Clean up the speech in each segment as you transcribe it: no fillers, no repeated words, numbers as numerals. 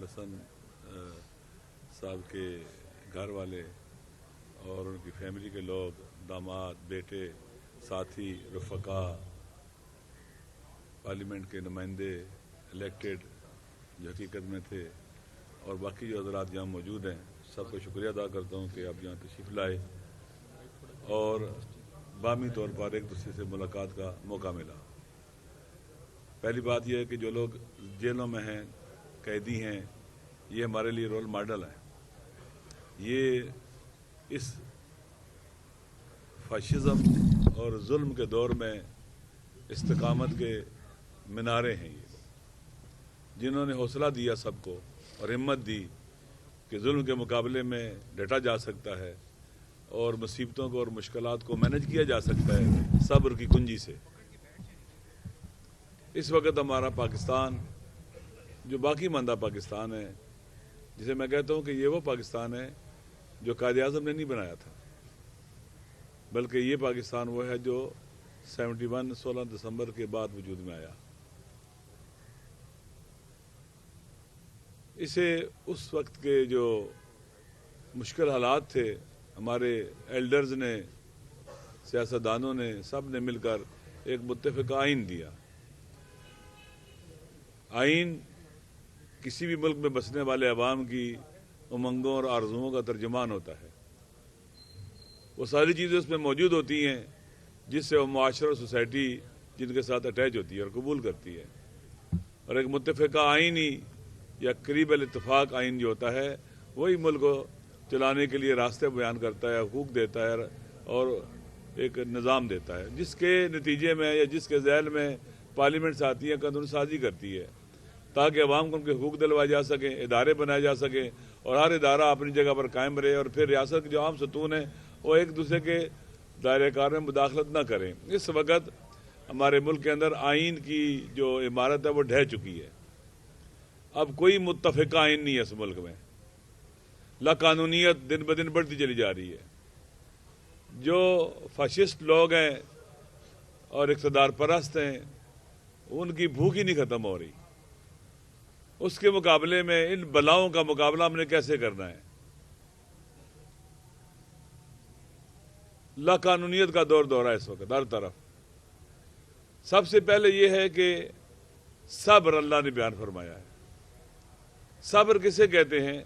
الحسن صاحب کے گھر والے اور ان کی فیملی کے لوگ، داماد، بیٹے، ساتھی، رفقا، پارلیمنٹ کے نمائندے الیکٹڈ جو حقیقت میں تھے، اور باقی جو حضرات یہاں موجود ہیں، سب کو شکریہ ادا کرتا ہوں کہ آپ یہاں تشریف لائے اور باہمی طور پر ایک دوسرے سے ملاقات کا موقع ملا۔ پہلی بات یہ ہے کہ جو لوگ جیلوں میں ہیں، قیدی ہیں، یہ ہمارے لیے رول ماڈل ہیں۔ یہ اس فاشزم اور ظلم کے دور میں استقامت کے مینارے ہیں، یہ جنہوں نے حوصلہ دیا سب کو اور ہمت دی کہ ظلم کے مقابلے میں ڈٹا جا سکتا ہے اور مصیبتوں کو اور مشکلات کو مینج کیا جا سکتا ہے صبر کی کنجی سے۔ اس وقت ہمارا پاکستان جو باقی ماندہ پاکستان ہے، جسے میں کہتا ہوں کہ یہ وہ پاکستان ہے جو قائد اعظم نے نہیں بنایا تھا، بلکہ یہ پاکستان وہ ہے جو 16 دسمبر کے بعد وجود میں آیا۔ اسے اس وقت کے جو مشکل حالات تھے، ہمارے ایلڈرز نے، سیاستدانوں نے، سب نے مل کر ایک متفقہ آئین دیا۔ آئین کسی بھی ملک میں بسنے والے عوام کی امنگوں اور آرزوؤں کا ترجمان ہوتا ہے۔ وہ ساری چیزیں اس میں موجود ہوتی ہیں جس سے وہ معاشرہ اور سوسائٹی جن کے ساتھ اٹیچ ہوتی ہے اور قبول کرتی ہے، اور ایک متفقہ آئین ہی یا قریب الاتفاق آئین جو ہوتا ہے وہی ملک کو چلانے کے لیے راستے بیان کرتا ہے، حقوق دیتا ہے اور ایک نظام دیتا ہے، جس کے نتیجے میں یا جس کے ذیل میں پارلیمنٹ سے آتی ہے، قانون سازی کرتی ہے تاکہ عوام کو ان کے حقوق دلوائے جا سکیں، ادارے بنائے جا سکیں اور ہر ادارہ اپنی جگہ پر قائم رہے، اور پھر ریاست کے جو عام ستون ہیں وہ ایک دوسرے کے دائرہ کار میں مداخلت نہ کریں۔ اس وقت ہمارے ملک کے اندر آئین کی جو عمارت ہے وہ ڈھہ چکی ہے۔ اب کوئی متفقہ آئین نہیں ہے اس ملک میں، لاقانونیت دن بدن بڑھتی چلی جا رہی ہے۔ جو فاشسٹ لوگ ہیں اور اقتدار پرست ہیں، ان کی بھوک ہی نہیں ختم ہو رہی۔ اس کے مقابلے میں ان بلاؤں کا مقابلہ ہم نے کیسے کرنا ہے؟ لاقانونیت کا دور دورہ ہے اس وقت ہر طرف۔ سب سے پہلے یہ ہے کہ صبر اللہ نے بیان فرمایا ہے۔ صبر کسے کہتے ہیں؟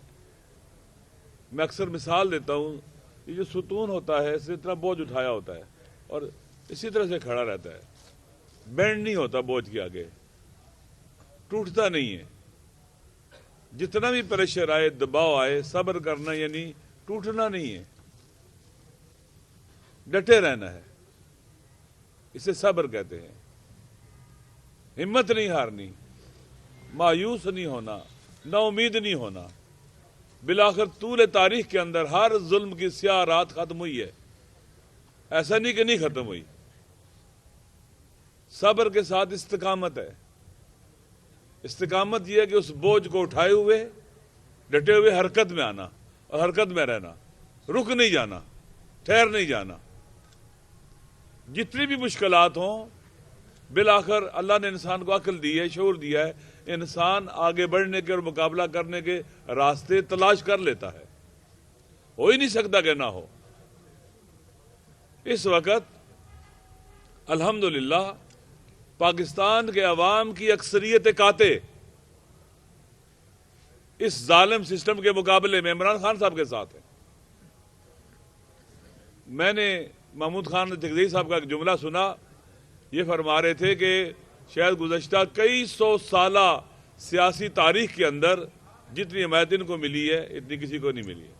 میں اکثر مثال دیتا ہوں، یہ جو ستون ہوتا ہے اس اتنا بوجھ اٹھایا ہوتا ہے اور اسی طرح سے کھڑا رہتا ہے، بینڈ نہیں ہوتا بوجھ کے آگے، ٹوٹتا نہیں ہے۔ جتنا بھی پریشر آئے، دباؤ آئے، صبر کرنا یعنی ٹوٹنا نہیں ہے، ڈٹے رہنا ہے، اسے صبر کہتے ہیں۔ ہمت نہیں ہارنی، مایوس نہیں ہونا، نا امید نہیں ہونا۔ بالآخر طول تاریخ کے اندر ہر ظلم کی سیاہ رات ختم ہوئی ہے، ایسا نہیں کہ نہیں ختم ہوئی۔ صبر کے ساتھ استقامت ہے۔ استقامت یہ ہے کہ اس بوجھ کو اٹھائے ہوئے ڈٹے ہوئے حرکت میں آنا اور حرکت میں رہنا، رک نہیں جانا، ٹھہر نہیں جانا۔ جتنی بھی مشکلات ہوں، بالآخر اللہ نے انسان کو عقل دی ہے، شعور دیا ہے، انسان آگے بڑھنے کے اور مقابلہ کرنے کے راستے تلاش کر لیتا ہے، ہو ہی نہیں سکتا کہ نہ ہو۔ اس وقت الحمدللہ پاکستان کے عوام کی اکثریت قاطع اس ظالم سسٹم کے مقابلے میں عمران خان صاحب کے ساتھ ہے۔ میں نے محمود خان جگزئی صاحب کا ایک جملہ سنا، یہ فرما رہے تھے کہ شاید گزشتہ کئی سو سالہ سیاسی تاریخ کے اندر جتنی حمایت ان کو ملی ہے اتنی کسی کو نہیں ملی ہے۔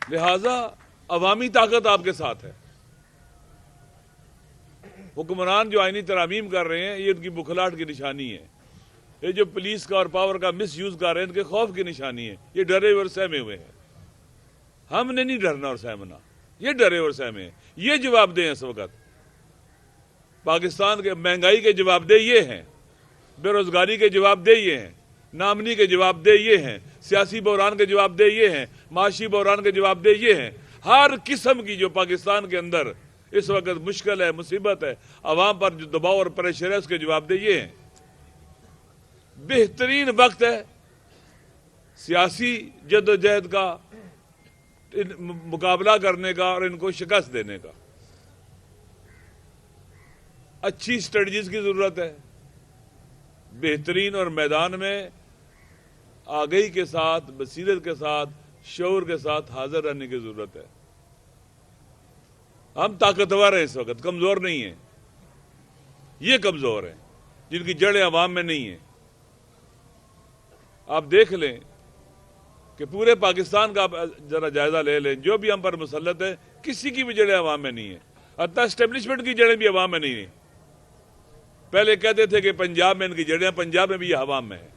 لہذا عوامی طاقت آپ کے ساتھ ہے۔ حکمران جو آئینی ترامیم کر رہے ہیں یہ ان کی بکھلاہٹ کی نشانی ہے، یہ جو پولیس کا اور پاور کا مس یوز کر رہے ہیں ان کے خوف کی نشانی ہے، یہ ڈرے اور سہمے ہوئے ہیں۔ ہم نے نہیں ڈرنا اور سہمنا، یہ ڈرے اور سہمے ہیں۔ یہ جواب دیں اس وقت پاکستان کے مہنگائی کے جواب دہ یہ ہیں، بے روزگاری کے جواب دہ یہ ہیں، نامنی کے جواب دہ یہ ہیں، سیاسی بحران کے جواب دہ یہ ہیں، معاشی بحران کے جواب دہ یہ ہیں۔ ہر قسم کی جو پاکستان کے اندر اس وقت مشکل ہے، مصیبت ہے، عوام پر جو دباؤ اور پریشر ہے اس کے جواب دہ یہ ہیں۔ بہترین وقت ہے سیاسی جدوجہد کا، مقابلہ کرنے کا اور ان کو شکست دینے کا۔ اچھی اسٹریٹجیز کی ضرورت ہے، بہترین اور میدان میں آگہی کے ساتھ، بصیرت کے ساتھ، شعور کے ساتھ حاضر رہنے کی ضرورت ہے۔ ہم طاقتور ہیں اس وقت، کمزور نہیں ہیں۔ یہ کمزور ہیں جن کی جڑیں عوام میں نہیں ہیں۔ آپ دیکھ لیں کہ پورے پاکستان کا ذرا جائزہ لے لیں، جو بھی ہم پر مسلط ہے کسی کی بھی جڑیں عوام میں نہیں ہیں، حتیٰ اسٹیبلشمنٹ کی جڑیں بھی عوام میں نہیں ہیں۔ پہلے کہتے تھے کہ پنجاب میں ان کی جڑیں، پنجاب میں بھی یہ عوام میں ہے،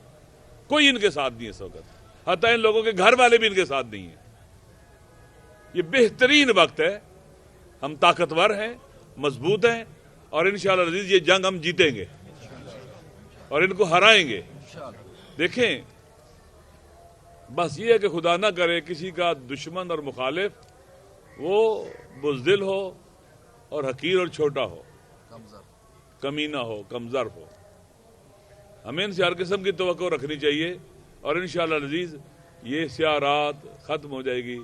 کوئی ان کے ساتھ نہیں ہے اس وقت، حتیٰ ان لوگوں کے گھر والے بھی ان کے ساتھ نہیں ہیں۔ یہ بہترین وقت ہے، ہم طاقتور ہیں، مضبوط ہیں، اور انشاءاللہ العزیز یہ جنگ ہم جیتیں گے اور ان کو ہرائیں گے۔ دیکھیں، بس یہ ہے کہ خدا نہ کرے کسی کا دشمن اور مخالف وہ بزدل ہو اور حقیر اور چھوٹا ہو، کمینہ ہو، کمزور ہو۔ ہمیں ان سے ہر قسم کی توقع رکھنی چاہیے، اور انشاءاللہ العزیز یہ سیاہ رات ختم ہو جائے گی،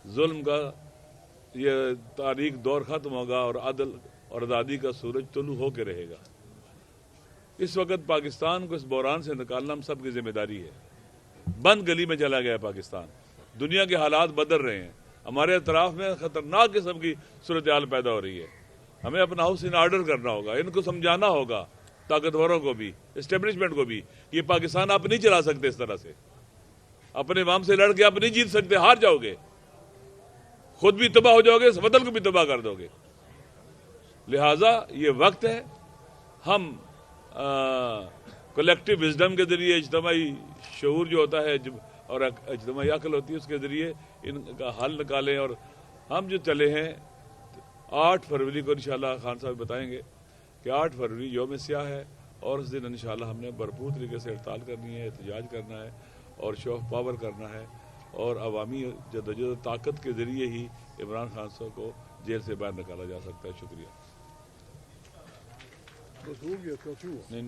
ظلم کا یہ تاریک دور ختم ہوگا، اور عدل اور آزادی کا سورج طلوع ہو کے رہے گا۔ اس وقت پاکستان کو اس بحران سے نکالنا ہم سب کی ذمہ داری ہے۔ بند گلی میں چلا گیا پاکستان، دنیا کے حالات بدل رہے ہیں، ہمارے اطراف میں خطرناک قسم کی صورتحال پیدا ہو رہی ہے۔ ہمیں اپنا ہاؤس ان آرڈر کرنا ہوگا، ان کو سمجھانا ہوگا، طاقتوروں کو بھی، اسٹیبلشمنٹ کو بھی، یہ پاکستان آپ نہیں چلا سکتے اس طرح سے، اپنے عوام سے لڑ کے آپ نہیں جیت سکتے، ہار جاؤ گے، خود بھی تباہ ہو جاؤ گے، اس وطن کو بھی تباہ کر دو گے۔ لہٰذا یہ وقت ہے ہم کلیکٹیو وزڈم کے ذریعے، اجتماعی شعور جو ہوتا ہے اور اجتماعی عقل ہوتی ہے، اس کے ذریعے ان کا حل نکالیں۔ اور ہم جو چلے ہیں 8 فروری کو انشاءاللہ خان صاحب بتائیں گے کہ 8 فروری یوم سیاہ ہے، اور اس دن انشاءاللہ ہم نے بھرپور طریقے سے ہڑتال کرنی ہے، احتجاج کرنا ہے، اور شو آف پاور کرنا ہے، اور عوامی جدوجہد طاقت کے ذریعے ہی عمران خان صاحب کو جیل سے باہر نکالا جا سکتا ہے۔ شکریہ۔ نہیں